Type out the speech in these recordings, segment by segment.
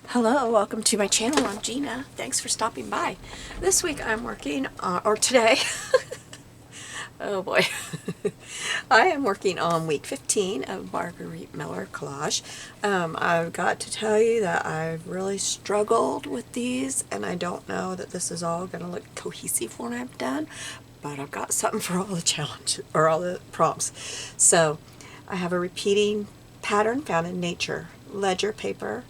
Hello, welcome to my channel. I'm Gina. Thanks for stopping by. This week I'm working or today, oh boy, I am working on week 15 of Margarete Collage. I've got to tell you that I've really struggled with these, and I don't know that this is all going to look cohesive when I'm done, but I've got something for all the challenges, or all the prompts. So I have a repeating pattern found in nature, ledger paper,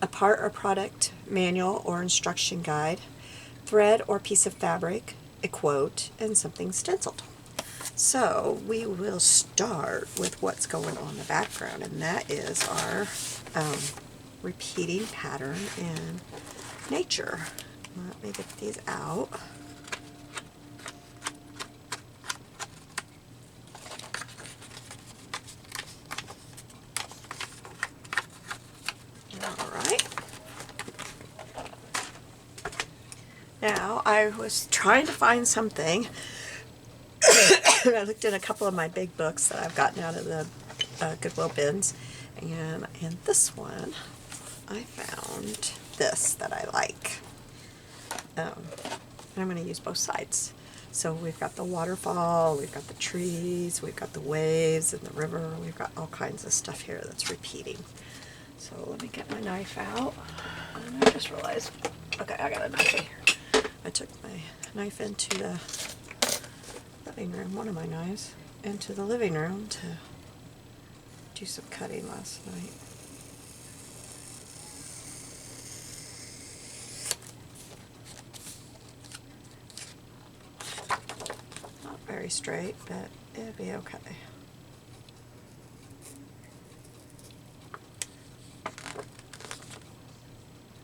a part or product manual or instruction guide, thread or piece of fabric, a quote, and something stenciled. So we will start with what's going on in the background, and that is our repeating pattern in nature. Let me get these out. Now, I was trying to find something, and I looked in a couple of my big books that I've gotten out of the Goodwill bins, and in this one, I found this that I like. And I'm going to use both sides. So we've got the waterfall, we've got the trees, we've got the waves and the river, we've got all kinds of stuff here that's repeating. So let me get my knife out, and I just realized, okay, I got a knife in here. I took my knife into the living room, one of my knives, into the living room to do some cutting last night. Not very straight, but it'll be okay.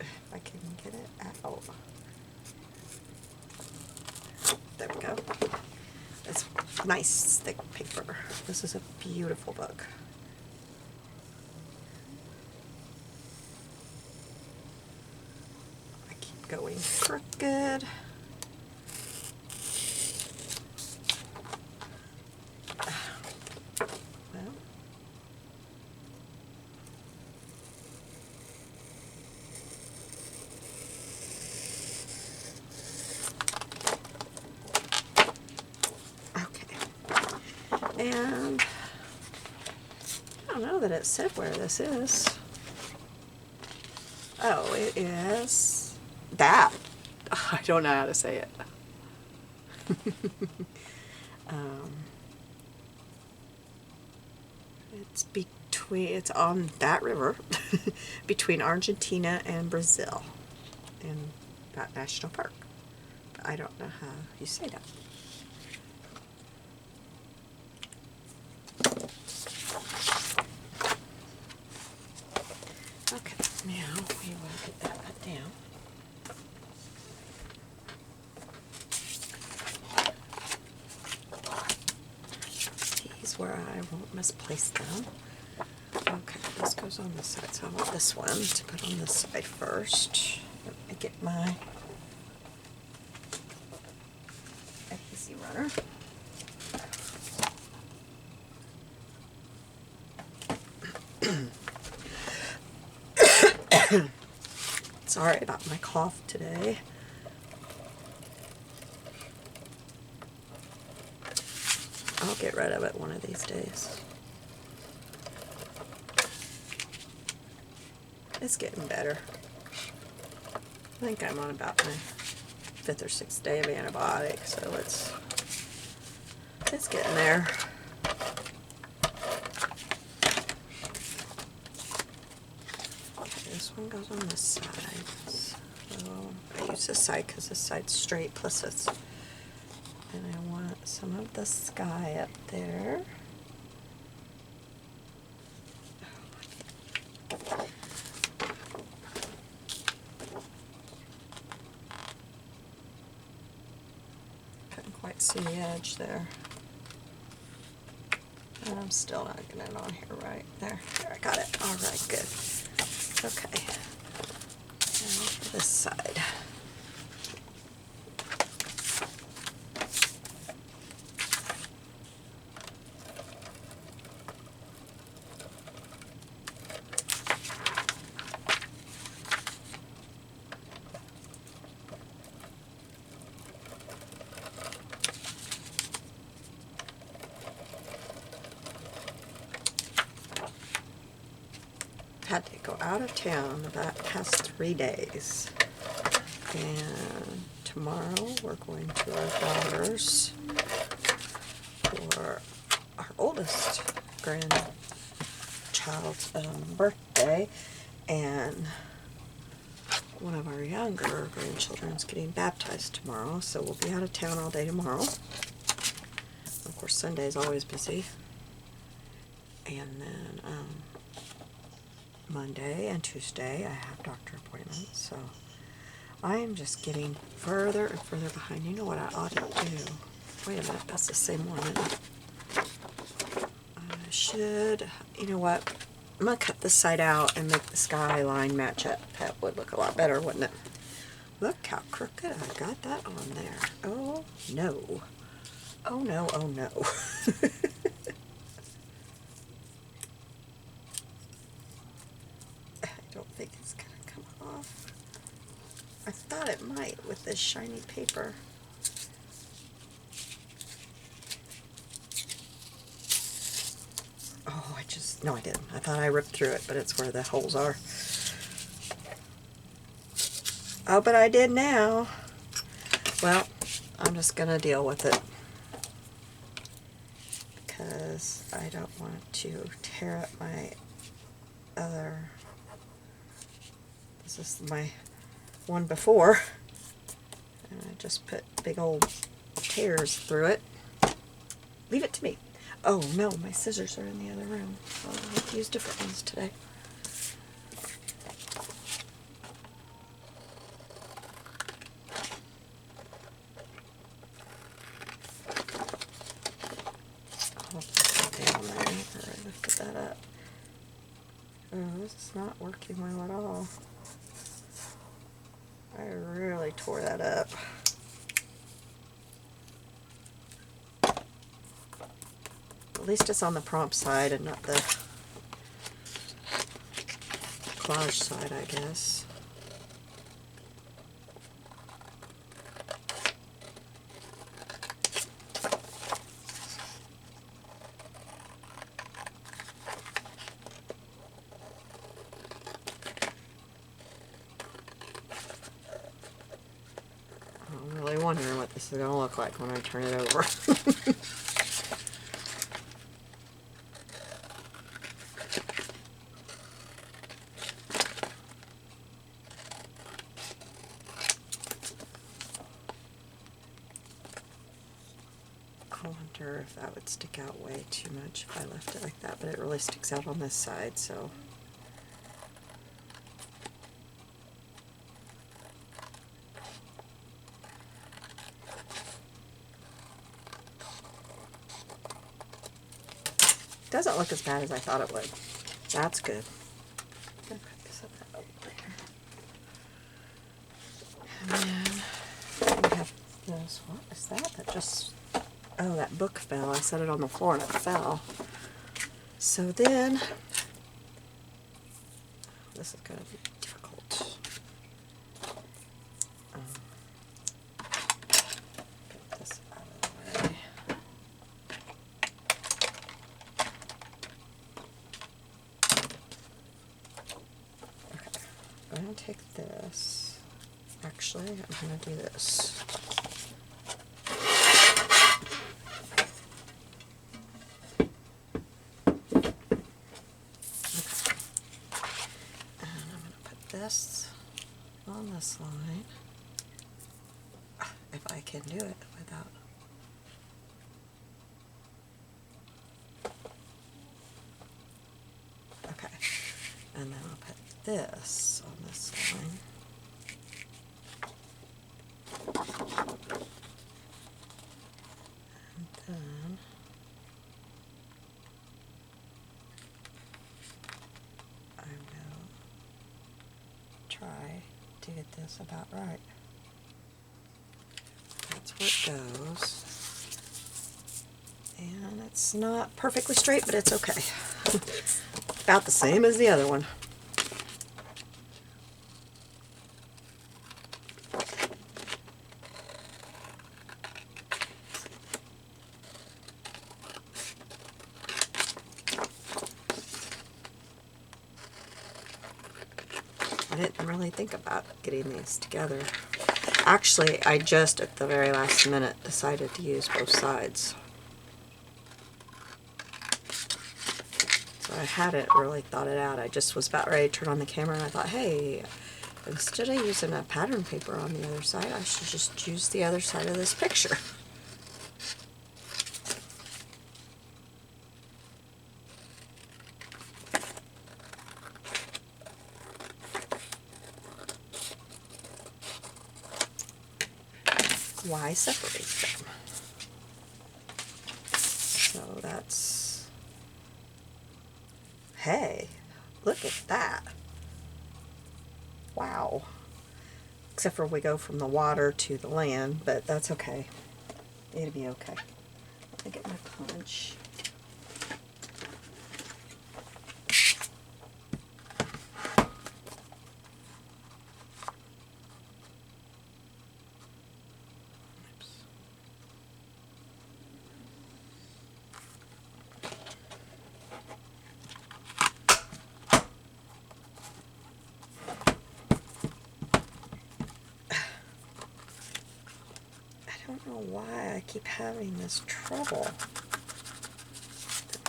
If I can get it out. There we go. It's nice thick paper. This is a beautiful book. I keep going crooked. Well, and I don't know that it said where this is. Oh, it is that. I don't know how to say it. It's on that river between Argentina and Brazil in that national park. I don't know how you say that. Okay, now we will get that put down. These where I won't misplace them. Okay, this goes on this side, so I want this one to put on this side first. Let me get my adhesive runner. Sorry about my cough today. I'll get rid of it one of these days. It's getting better. I think I'm on about my 5th or 6th day of antibiotics, so it's getting there. Okay, this one goes on this side. So I use this side because this side's straight, plus it's, and I want some of the sky up there. Quite see the edge there. And I'm still not getting it on here right there. There, I got it. All right, good. Okay. Now for this side. had to go out of town the past 3 days. And tomorrow we're going to our daughter's for our oldest grandchild's birthday, and one of our younger grandchildren's getting baptized tomorrow, so we'll be out of town all day tomorrow. Of course, Sunday's always busy. And then Monday and Tuesday I have doctor appointments, so I am just getting further and further behind. You know what I ought to do? Wait a minute, that's the same one, isn't it? I should, you know what? I'm going to cut this side out and make the skyline match up. That would look a lot better, wouldn't it? Look how crooked I got that on there. Oh, no. Oh, no, oh, no. I don't think it's going to come off. I thought it might with this shiny paper. Oh, no, I didn't. I thought I ripped through it, but it's where the holes are. Oh, but I did now. Well, I'm just going to deal with it, because I don't want to tear up my other... This is my one before, and I just put big old tears through it. Leave it to me. Oh no, my scissors are in the other room. I'll have to use different ones today. I'll put that down there where I lifted that up. Oh, this is not working well at all. I really tore that up. At least it's on the prompt side and not the collage side, I guess. I'm really wondering what this is going to look like when I turn it over. I wonder if that would stick out way too much if I left it like that, but it really sticks out on this side, so. Doesn't look as bad as I thought it would. That's good. I'm gonna put this up over here. And then we have this. What is that? That just... Oh, that book fell. I set it on the floor and it fell. So then, this is going to be difficult. Get this out of the way. Okay, I'm going to take this. Actually, I'm going to do this. This on this line, if I can do it without. Okay, and then I'll put this on this line. And then I will try to get this about right. That's where it goes. And it's not perfectly straight, but it's okay. About the same as the other one. I didn't really think about getting these together. Actually, I just at the very last minute decided to use both sides. So I hadn't really thought it out. I just was about ready to turn on the camera and I thought, hey, instead of using a pattern paper on the other side, I should just use the other side of this picture. Why separate them? So that's, hey, look at that. Wow. Except for we go from the water to the land, but that's okay. It'll be okay. Let me get my punch. I don't know why I keep having this trouble.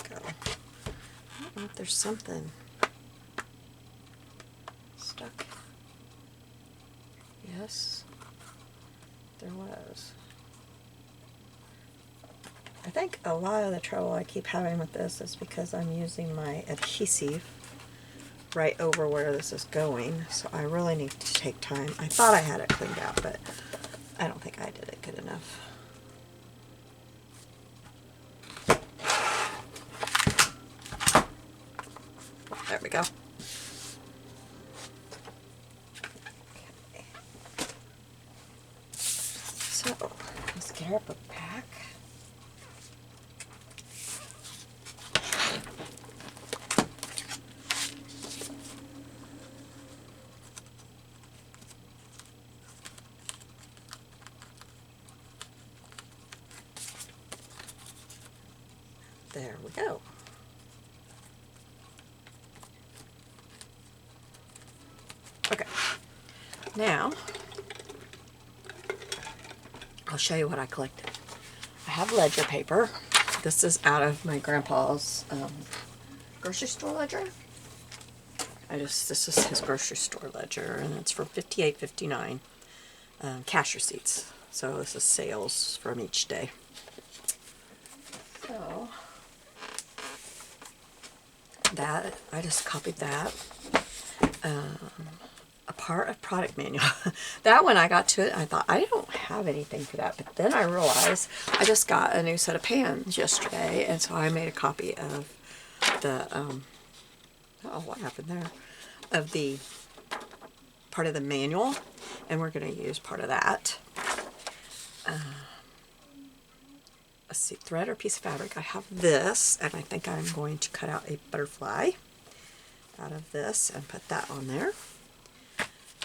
There we go. I don't know if there's something stuck. Yes, there was. I think a lot of the trouble I keep having with this is because I'm using my adhesive right over where this is going, so I really need to take time. I thought I had it cleaned out, but I don't think I did it good enough. There we go. Okay. So, let's get our book back. There we go. Okay, now I'll show you what I collected. I have ledger paper. This is out of my grandpa's grocery store ledger. This is his grocery store ledger, and it's for $58.59 cash receipts. So this is sales from each day. So that, I just copied that. A part of product manual. That when I got to it, I thought, I don't have anything for that. But then I realized I just got a new set of pans yesterday, and so I made a copy of the, oh, what happened there? Of the part of the manual, and we're going to use part of that. Let's see, thread or piece of fabric. I have this, and I think I'm going to cut out a butterfly out of this and put that on there.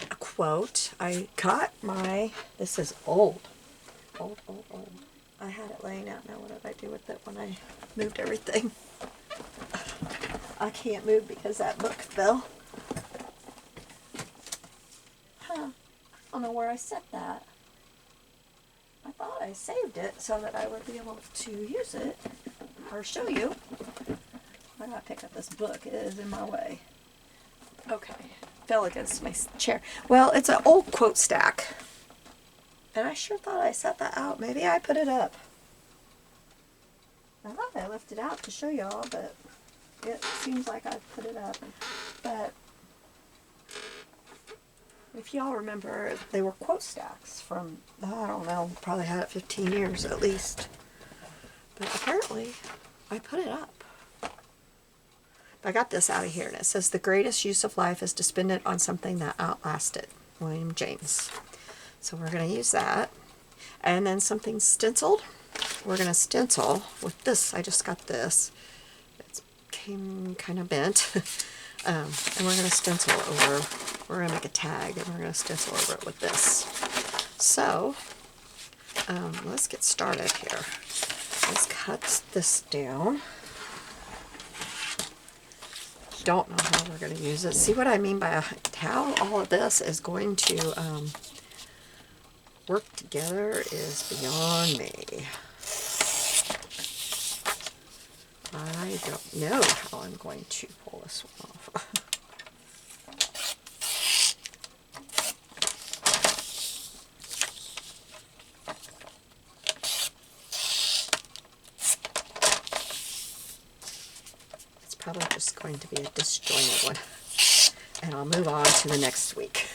A quote. I got my, this is old. Old. I had it laying out. Now what did I do with it when I moved everything? I can't move because that book fell. Huh. I don't know where I set that. I thought I saved it so that I would be able to use it or show you. I gotta pick up this book. It is in my way. Okay. Fell against my chair. Well, it's an old quote stack. And I sure thought I set that out. Maybe I put it up. I thought I left it out to show y'all, but it seems like I put it up. But if y'all remember, they were quote stacks from, I don't know, probably had it 15 years at least. But apparently, I put it up. I got this out of here, and it says, the greatest use of life is to spend it on something that outlasted. William James. So we're going to use that. And then something stenciled. We're going to stencil with this. I just got this. It came kind of bent. And we're going to stencil over, we're going to make a tag, and we're going to stencil over it with this. So, let's get started here. Let's cut this down. don't know how we're going to use it. See what I mean by how all of this is going to work together is beyond me. I don't know how I'm going to pull this one off. It's probably just going to be a disjointed one. And I'll move on to the next week.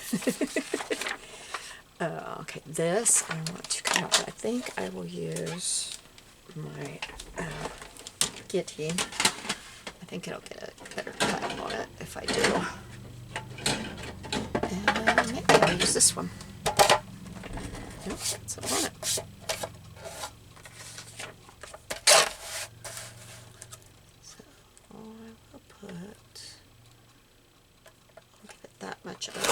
Okay, this I want to cut out, but I think I will use my guillotine. I think it'll get a better cut on it if I do. And maybe I'll use this one. Nope, that's not on it. So I will put, I'll give it that much of an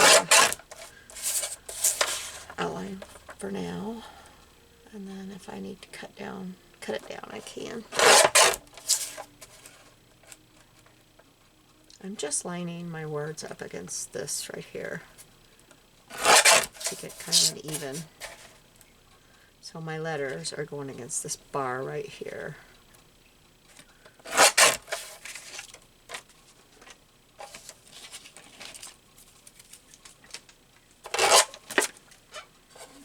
outline for now. And then if I need to cut it down, I can. I'm just lining my words up against this right here to get kind of an even. So my letters are going against this bar right here.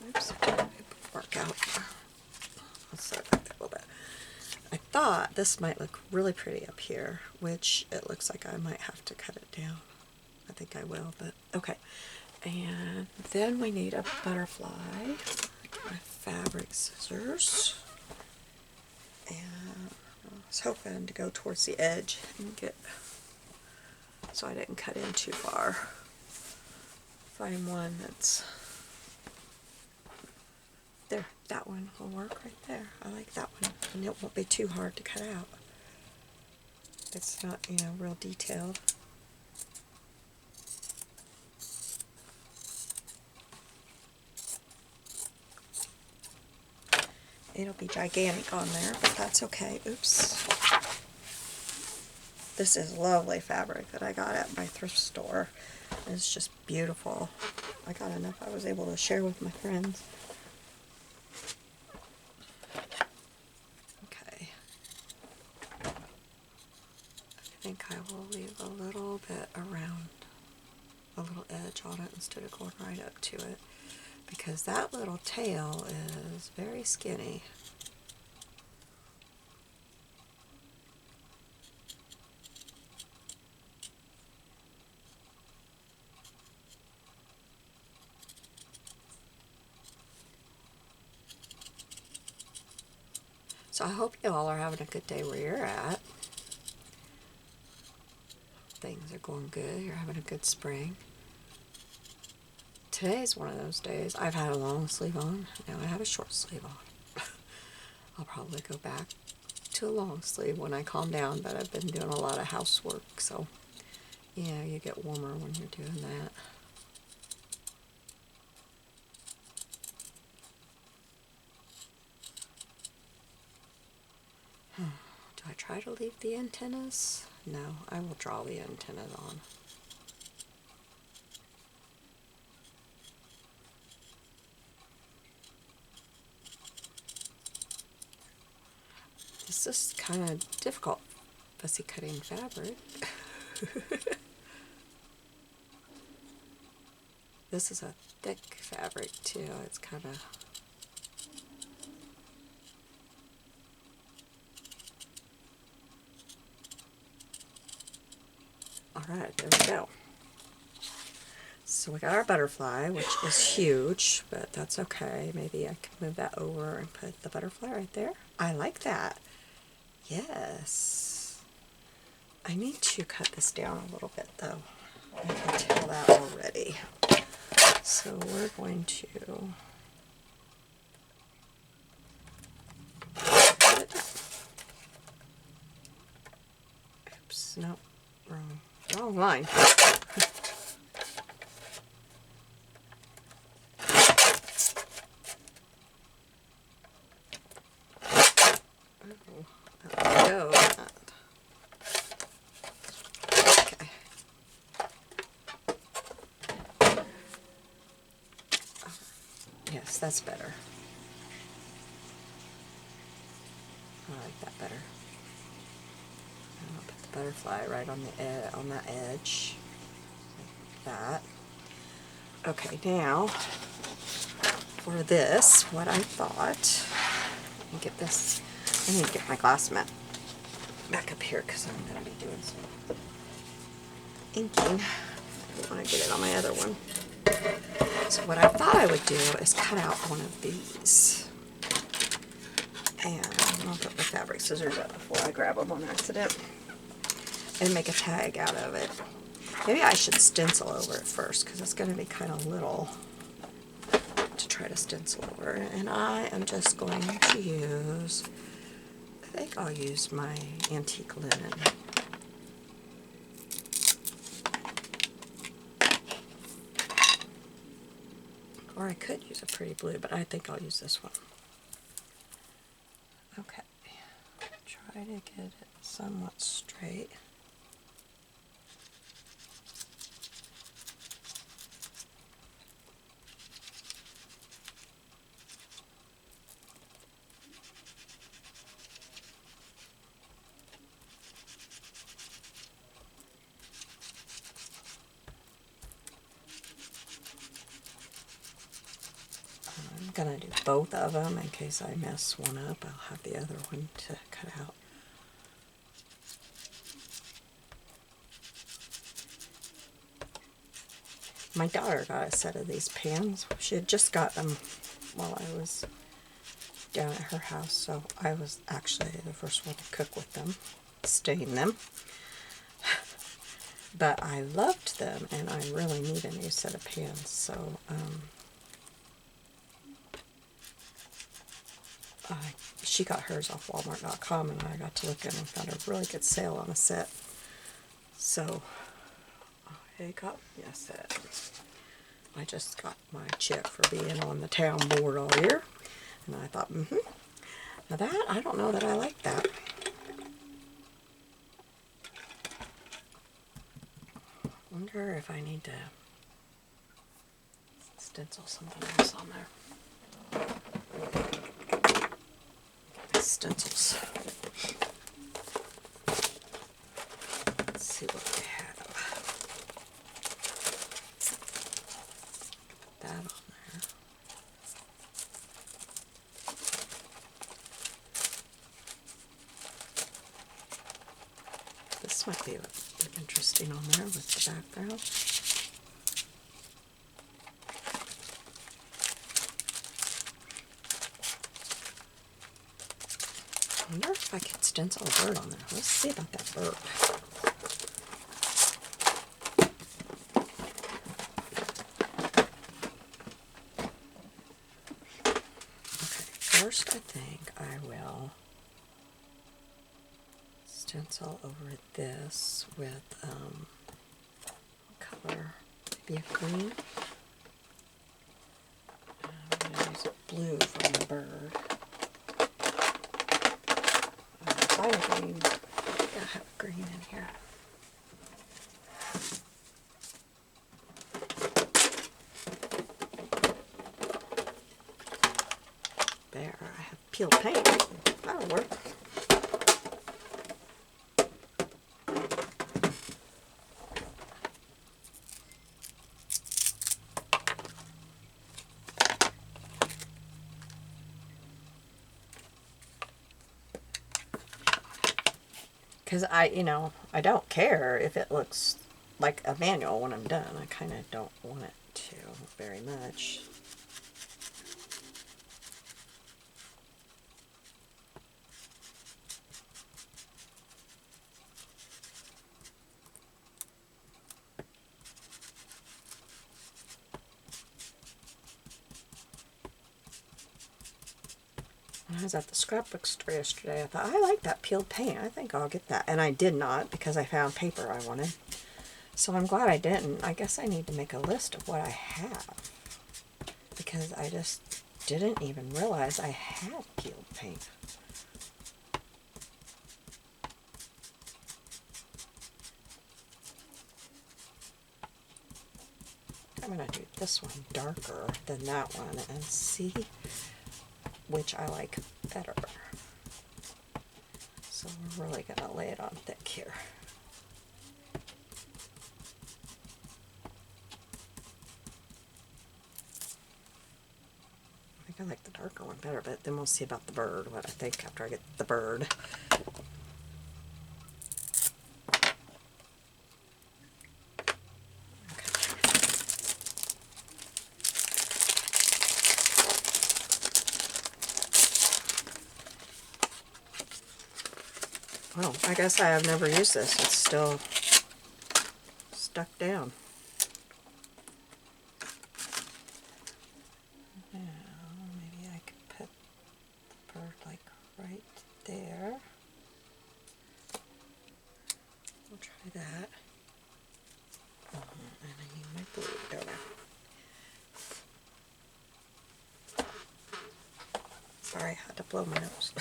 Oops, it didn't work out. Let's set it back there a little bit. I thought this might look really pretty up here, which it looks like I might have to cut it down. I think I will, but okay. And then we need a butterfly. My fabric scissors. And I was hoping to go towards the edge and get, so I didn't cut in too far. Find one that's, there, that one will work right there. I like that one, and it won't be too hard to cut out. It's not, you know, real detailed. It'll be gigantic on there, but that's okay. Oops. This is lovely fabric that I got at my thrift store. It's just beautiful. I got enough I was able to share with my friends. Okay. I think I will leave a little bit around, a little edge on it instead of going right up to it, because that little tail is very skinny. So I hope you all are having a good day where you're at. Things are going good. You're having a good spring. Today's one of those days. I've had a long sleeve on. Now I have a short sleeve on. I'll probably go back to a long sleeve when I calm down, but I've been doing a lot of housework, so yeah, you get warmer when you're doing that. Do I try to leave the antennas? No, I will draw the antennas on. This is kind of difficult, fussy cutting fabric. This is a thick fabric too. It's kind of, alright, there we go. So we got our butterfly, which is huge, but that's okay. Maybe I can move that over and put the butterfly right there. I like that. Yes. I need to cut this down a little bit though. I can tell that already. So we're going to cut it down. Oops, no, wrong line. Oh, there we go. Okay. So that's better. I like that better. And I'll put the butterfly right on the on that edge, like that. Okay, now for this, what I thought, let me get this. I need to get my glass mat back up here because I'm going to be doing some inking. I want to get it on my other one. So what I thought I would do is cut out one of these. And I'll put the fabric scissors up before I grab them on accident. And make a tag out of it. Maybe I should stencil over it first because it's going to be kind of little to try to stencil over. And I am just going to use, I think I'll use my antique linen. Or I could use a pretty blue, but I think I'll use this one. Okay. Try to get it somewhat straight. I'm going to do both of them in case I mess one up. I'll have the other one to cut out. My daughter got a set of these pans. She had just got them while I was down at her house, so I was actually the first one to cook with them, stain them. But I loved them, and I really need a new set of pans, so she got hers off Walmart.com, and I got to look at and found a really good sale on a set. So I got me a set. I just got my check for being on the town board all year, and I thought, now that, I don't know that I like that. Wonder if I need to stencil something else on there. Stencils. Let's see what we have. That on there. This might be interesting on there with the background. I wonder if I could stencil a bird on there. Let's see about that bird. Okay, first I think I will stencil over this with, what color? Maybe a green. I'm going to use blue from the bird. Find a green. I have green in here. There, I have peeled paint. That'll work. Because I don't care if it looks like a manual when I'm done. I kind of don't want it to very much. When I was at the scrapbook store yesterday, I thought, I like that peeled paint. I think I'll get that. And I did not because I found paper I wanted. So I'm glad I didn't. I guess I need to make a list of what I have. Because I just didn't even realize I had peeled paint. I'm going to do this one darker than that one and see which I like better. So we're really going to lay it on thick here. I think I like the darker one better, but then we'll see about the bird, what I think after I get the bird. Well, I guess I have never used this. It's still stuck down. Now, maybe I could put the bird like right there. We'll try that. And I need my blue, don't I? Sorry, I had to blow my nose.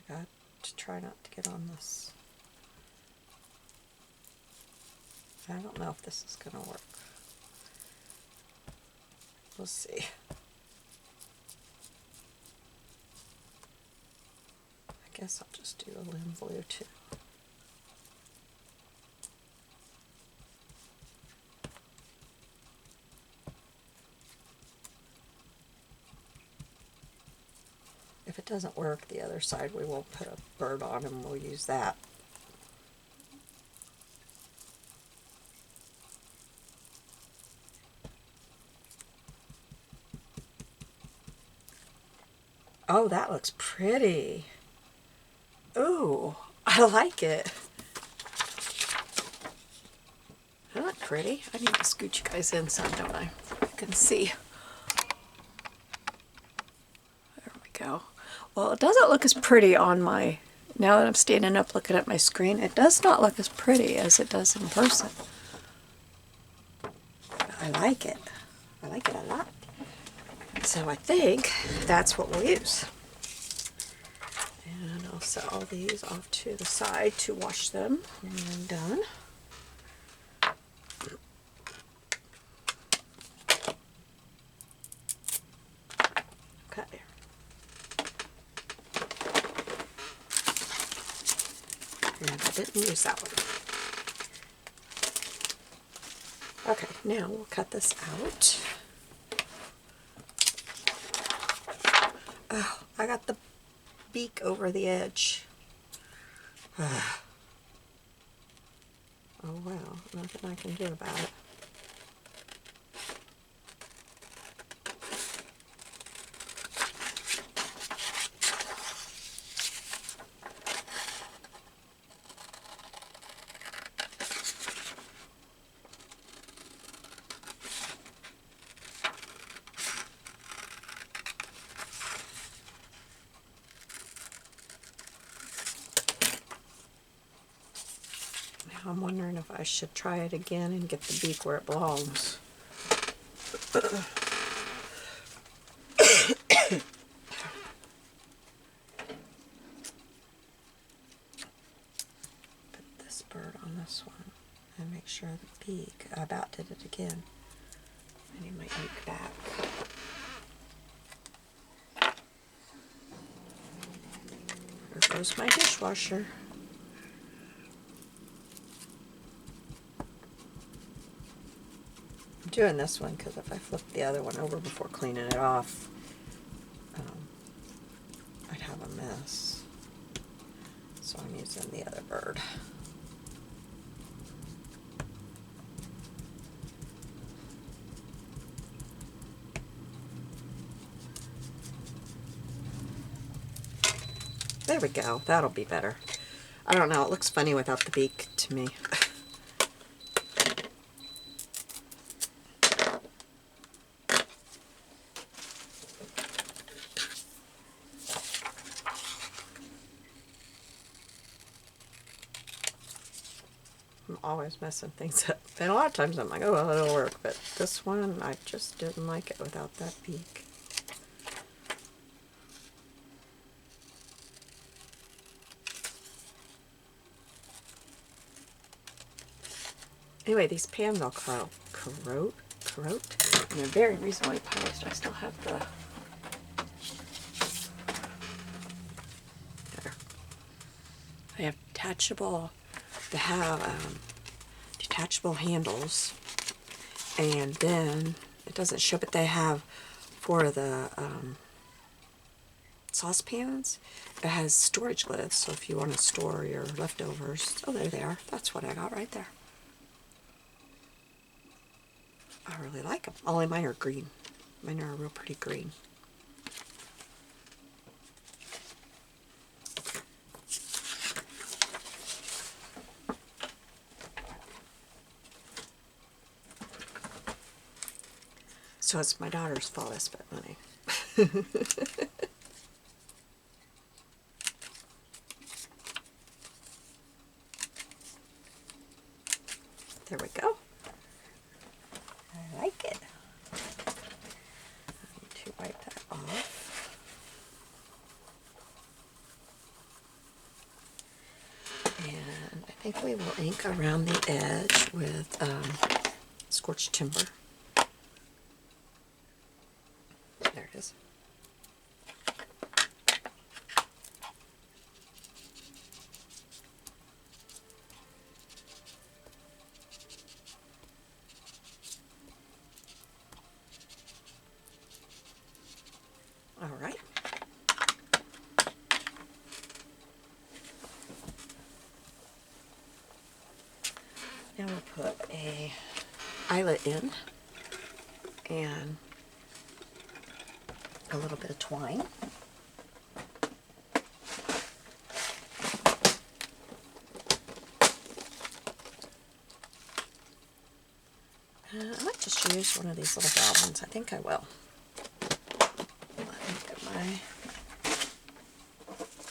I got to try not to get on this. I don't know if this is going to work. We'll see. I guess I'll just do a limb blue too. If it doesn't work, the other side we will put a bird on and we'll use that. Oh, that looks pretty. Ooh, I like it. Isn't that pretty? I need to scoot you guys in some, don't I? You can see. There we go. Well, it doesn't look as pretty on my, now that I'm standing up looking at my screen, it does not look as pretty as it does in person. But I like it. I like it a lot. So I think that's what we'll use. And I'll set all these off to the side to wash them when I'm done. Okay. And I didn't use that one. Okay, now we'll cut this out. Oh, I got the beak over the edge. Oh well, nothing I can do about it. I'm wondering if I should try it again and get the beak where it belongs. Put this bird on this one and make sure the beak, I about did it again. I need my ink back. There goes my dishwasher. I'm doing this one because if I flip the other one over before cleaning it off, I'd have a mess. So I'm using the other bird. There we go. That'll be better. I don't know. It looks funny without the beak to me. I'm always messing things up. And a lot of times I'm like, oh, well, it'll work. But this one, I just didn't like it without that beak. Anyway, these pans will corrode, and they're very reasonably priced. I still have the, there. They have detachable handles, and then it doesn't show, but they have for the saucepans, it has storage lids, so if you want to store your leftovers, oh, there they are. That's what I got right there. I really like them. Only mine are green. Mine are a real pretty green. So it's my daughter's fault I spent money. There we go. I like it. I need to wipe that off. And I think we will ink around the edge with scorched timber. There it is. All right. Now we'll put a eyelet in and a little bit of twine. I might just use one of these little brown ones. I think I will. Let me get my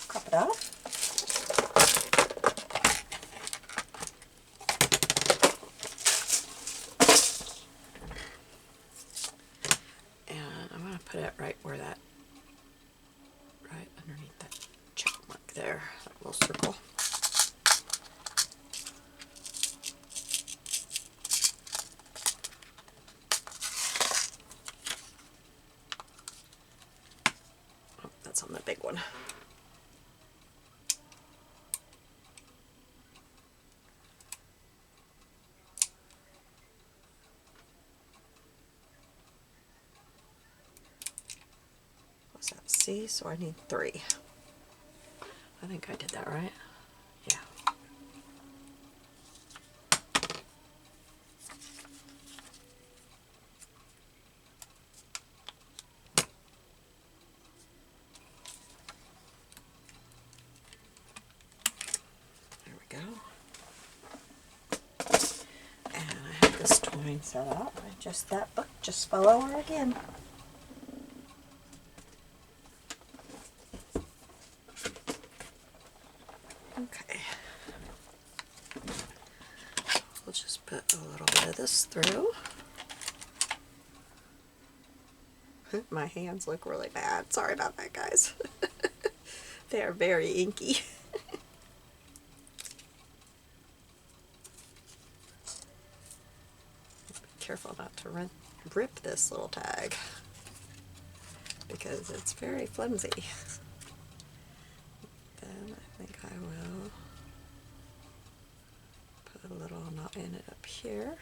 cup it off. And I'm going to put it right where that, right underneath that check mark there, that little circle. That's on the big one. What's that? C? So I need 3. I think I did that right. Yeah. Go. And I have this twine set up. That book just fell over again. Okay. We'll just put a little bit of this through. My hands look really bad. Sorry about that, guys. They are very inky. Careful not to rip this little tag because it's very flimsy. Then I think I will put a little knot in it up here.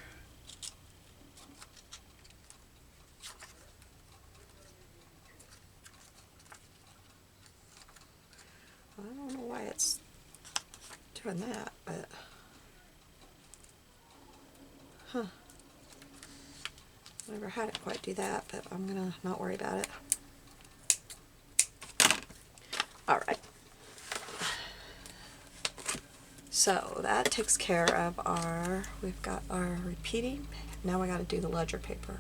I don't know why it's doing that, but huh. Never had it quite do that, but I'm gonna not worry about it. Alright. So that takes care of we've got our repeating. Now we gotta do the ledger paper.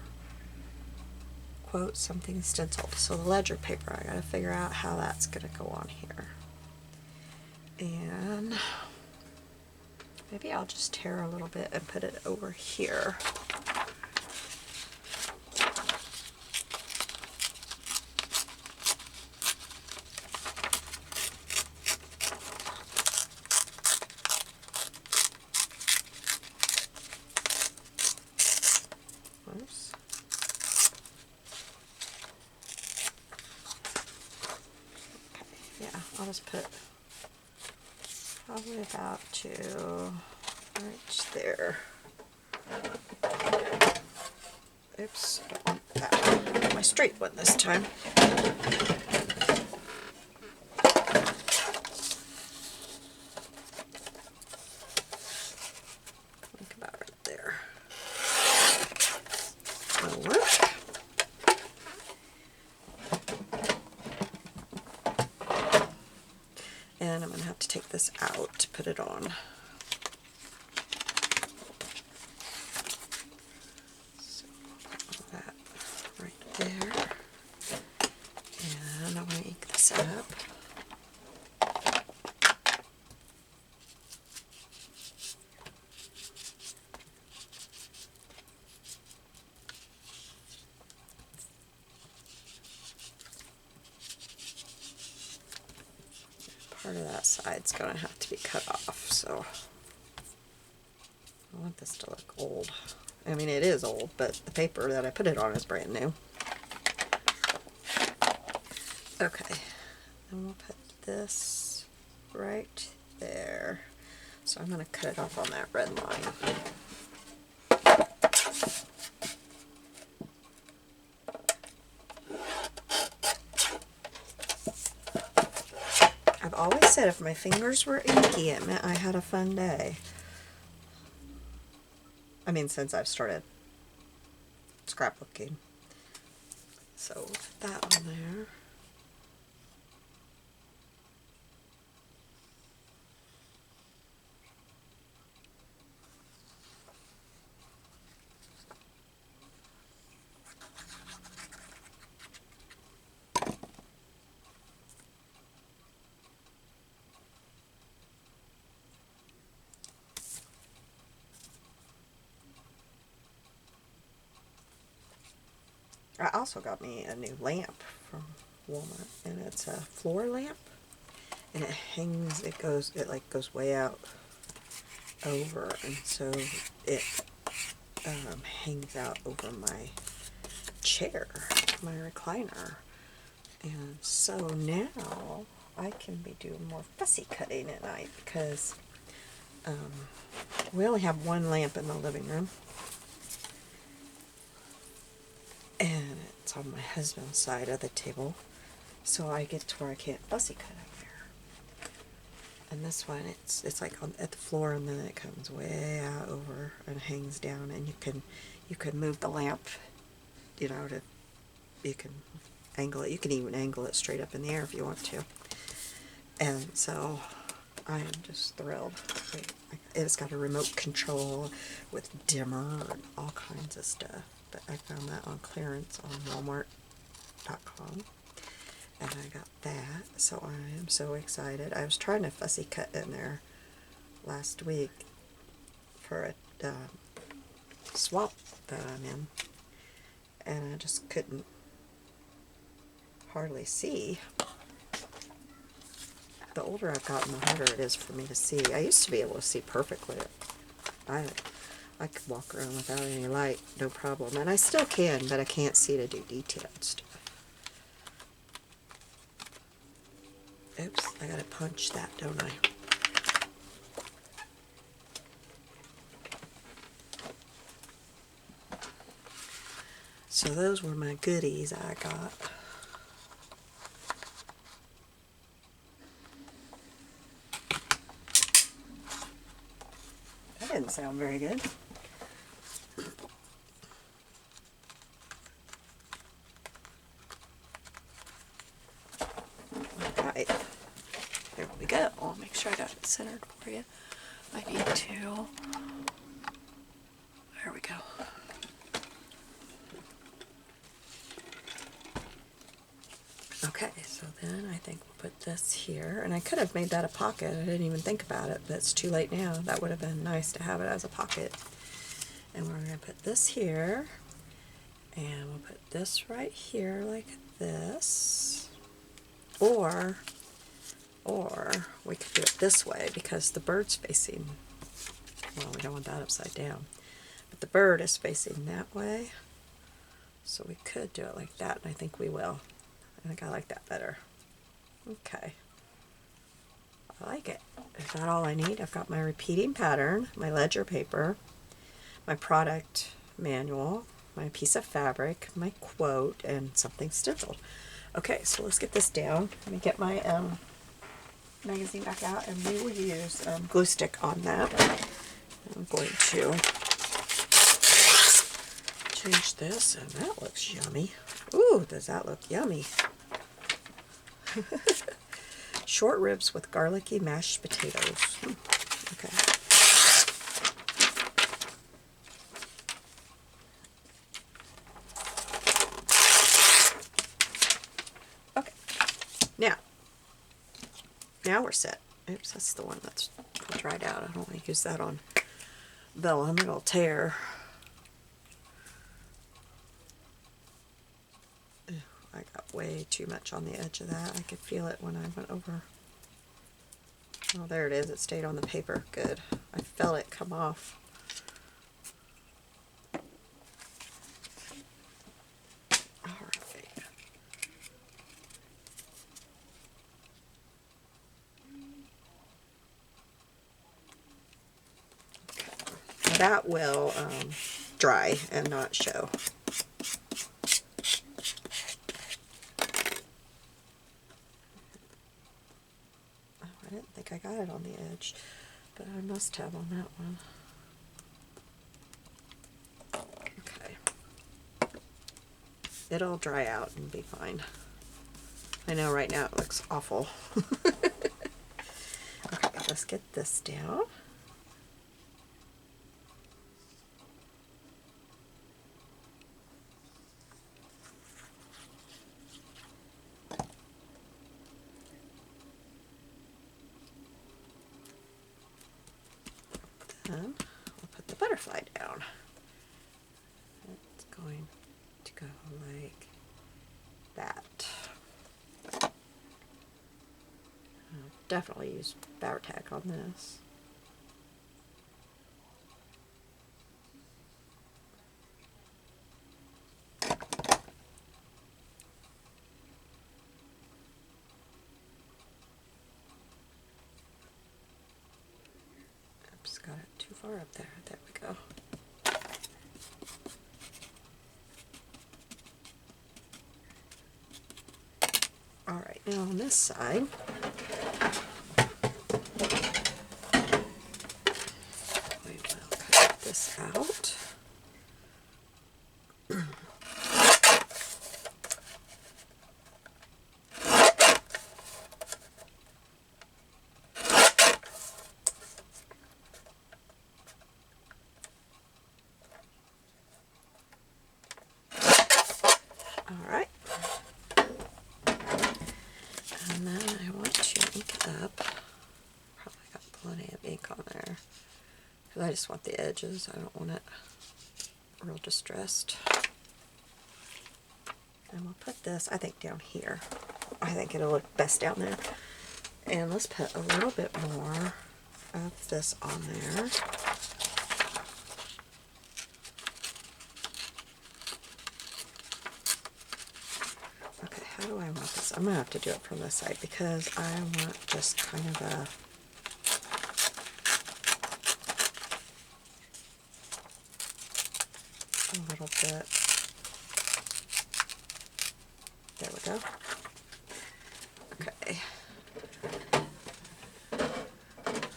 Quote, something stenciled. So the ledger paper, I gotta figure out how that's gonna go on here. And maybe I'll just tear a little bit and put it over here. I'll just put probably about to right there. Oops, I don't want that. My straight one this time. Think about right there. That'll work. And I'm going to have to take this out to put it on. So put all that right there. And I'm going to ink this up. Part of that side's going to have to be cut off, so I want this to look old. I mean, it is old, but the paper that I put it on is brand new. Okay, then we'll put this right there. So I'm going to cut it off on that red line. I've always said if my fingers were inky, it meant I had a fun day. I mean, since I've started scrapbooking. So put that on there. I also got me a new lamp from Walmart, and it's a floor lamp, and it hangs, it like goes way out over, and so it hangs out over my chair, my recliner, and so now I can be doing more fussy cutting at night because we only have one lamp in the living room. And it's on my husband's side of the table, so I get to where I can't fussy cut up there. And this one, it's like at the floor, and then it comes way out over and hangs down, and you can move the lamp, you know, you can angle it. You can even angle it straight up in the air if you want to. And so I am just thrilled. It's got a remote control with dimmer and all kinds of stuff. But I found that on clearance on Walmart.com, and I got that, so I am so excited. I was trying to fussy cut in there last week for a swap that I'm in, and I just couldn't hardly see. The older I've gotten, the harder it is for me to see. I used to be able to see perfectly. I could walk around without any light, no problem. And I still can, but I can't see to do detailed stuff. Oops, I gotta punch that, don't I? So those were my goodies I got. That didn't sound very good. Alright, there we go. I'll make sure I got it centered for you. I need to, there we go. Okay, so then I think we'll put this here, and I could have made that a pocket. I didn't even think about it, but it's too late now. That would have been nice to have it as a pocket. And we're going to put this here, and we'll put this right here like this, or we could do it this way because the bird's facing, well, we don't want that upside down, but the bird is facing that way, so we could do it like that, and I think we will. I think I like that better. Okay. I like it. Is that all I need? I've got my repeating pattern, my ledger paper, my product manual, my piece of fabric, my quote, and something stenciled. Okay, so let's get this down. Let me get my magazine back out, and we will use glue stick on that. I'm going to change this, and that looks yummy. Ooh, does that look yummy? Short ribs with garlicky mashed potatoes. Okay. Okay. Now we're set. Oops, that's the one that's dried out. I don't want to use that on vellum. It'll tear. I got way too much on the edge of that. I could feel it when I went over. Oh, there it is. It stayed on the paper. Good. I felt it come off. All right. Okay. That will dry and not show. I didn't think I got it on the edge, but I must have on that one. Okay. It'll dry out and be fine. I know right now it looks awful. Okay, let's get this down. Then we'll put the butterfly down. It's going to go like that. I'll definitely use Bower Tack on this. Oops, got it too far up there. There we go. Alright, now on this side, we will cut this out. Alright. And then I want to ink it up. Probably got plenty of ink on there. Because I just want the edges. I don't want it real distressed. And we'll put this, I think, down here. I think it'll look best down there. And let's put a little bit more of this on there. Okay, how do I want this? I'm going to have to do it from this side because I want just kind of a little bit. There we go. Okay.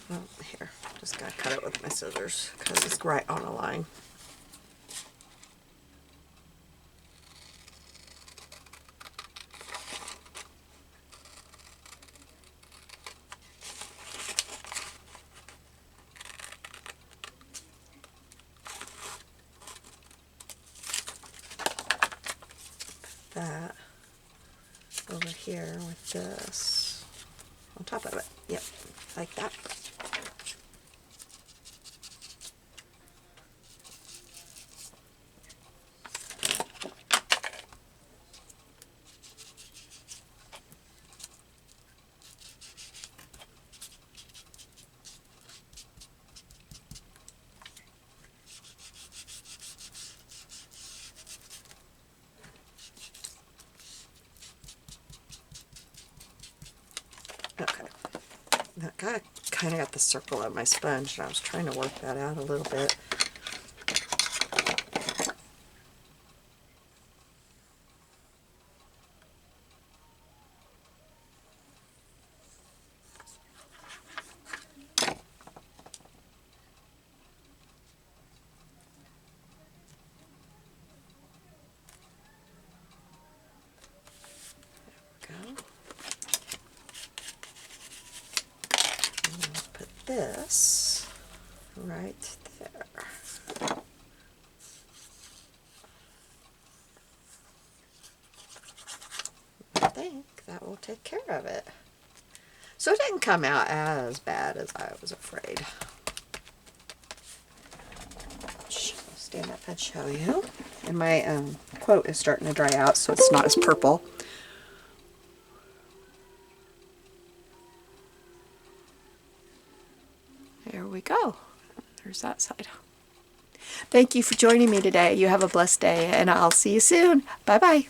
Well, here, just gotta cut it with my scissors because it's right on a line. That over here with this on top of it. Yep, like that. Okay. That guy kind of got the circle on my sponge, and I was trying to work that out a little bit. This right there. I think that will take care of it. So it didn't come out as bad as I was afraid. Stand up and show you. And my quote is starting to dry out, so it's not as purple. There we go. There's that side. Thank you for joining me today. You have a blessed day, and I'll see you soon. Bye-bye.